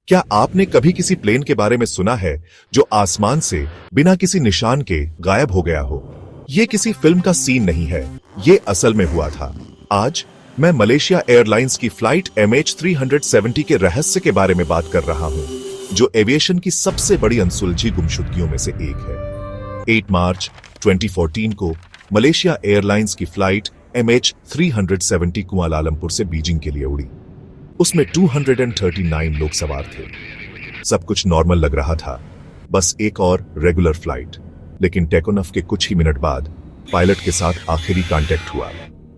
क्या आपने कभी किसी प्लेन के बारे में सुना है जो आसमान से बिना किसी निशान के गायब हो गया हो? ये किसी फिल्म का सीन नहीं है, ये असल में हुआ था। आज मैं मलेशिया एयरलाइंस की फ्लाइट MH370 के रहस्य के बारे में बात कर रहा हूं, जो एविएशन की सबसे बड़ी अनसुलझी गुमशुदगियों में से एक है। 8 मार्च 2014 को मलेशिया एयरलाइंस की फ्लाइट MH370 कुआलालंपुर से बीजिंग के लिए उड़ी। उसमें 239 लोग सवार थे। सब कुछ नॉर्मल लग रहा था, बस एक और रेगुलर फ्लाइट। लेकिन टेक ऑफ के कुछ ही मिनट बाद पायलट के साथ आखिरी कांटेक्ट हुआ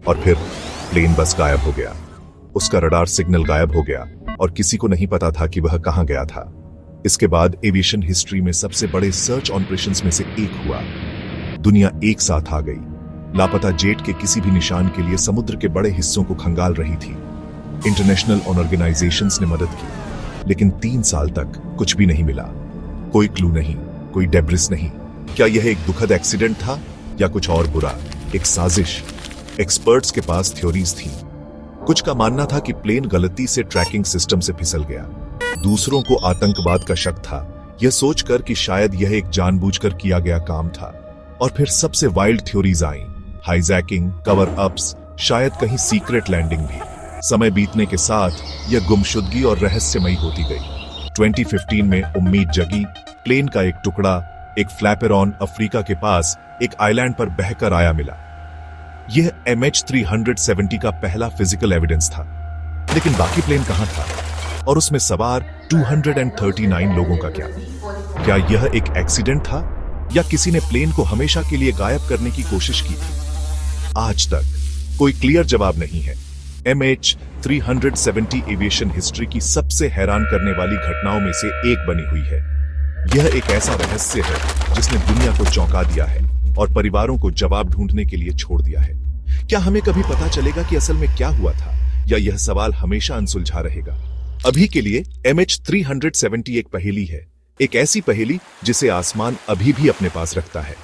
और फिर प्लेन बस गायब हो गया। उसका रडार सिग्नल गायब हो गया और किसी को नहीं पता था कि वह कहां गया था। इसके बाद एविएशन हिस्ट्री में सबसे बड़े सर्च ऑपरेशंस में से एक हुआ। दुनिया एक साथ आ गई। लापता जेट के किसी भी निशान के लिए समुद्र के बड़े हिस्सों को खंगाल रही थी। इंटरनेशनल ऑर्गेनाइजेशंस ने मदद की, लेकिन 3 साल तक कुछ भी नहीं मिला। कोई क्लू नहीं, कोई डेब्रिस नहीं। क्या यह एक दुखद एक्सीडेंट था या कुछ और बुरा, एक साजिश? एक्सपर्ट्स के पास थ्योरीज थी। कुछ का मानना था कि प्लेन गलती से ट्रैकिंग सिस्टम से फिसल गया। दूसरों को आतंकवाद का शक था, यह सोचकर कि शायद यह एक जानबूझकर किया गया काम था। और फिर सबसे वाइल्ड थ्योरीज आईं, हाईजैकिंग, कवर अप्स, शायद कहीं सीक्रेट लैंडिंग भी। समय बीतने के साथ यह गुमशुदगी और रहस्यमयी होती गई। 2015 में उम्मीद जगी। प्लेन का एक टुकड़ा एक फ्लैपेरॉन अफ्रीका के पास एक आइलैंड पर बहकर आया मिला। यह MH370 का पहला फिजिकल एविडेंस था। लेकिन बाकी प्लेन कहां था? और उसमें सवार 239 लोगों का क्या? क्या यह एक एक्सीडेंट था या किसी ने प्लेन को हमेशा के लिए गायब करने की कोशिश की थी? आज तक कोई क्लियर जवाब नहीं है। MH370 एविएशन हिस्ट्री की सबसे हैरान करने वाली घटनाओं में से एक बनी हुई है। यह एक ऐसा रहस्य है जिसने दुनिया को चौंका दिया है और परिवारों को जवाब ढूंढने के लिए छोड़ दिया है। क्या हमें कभी पता चलेगा कि असल में क्या हुआ था, या यह सवाल हमेशा अनसुलझा रहेगा? अभी के लिए MH370 एक पहेली है, एक ऐसी पहेली जिसे आसमान अभी भी अपने पास रखता है।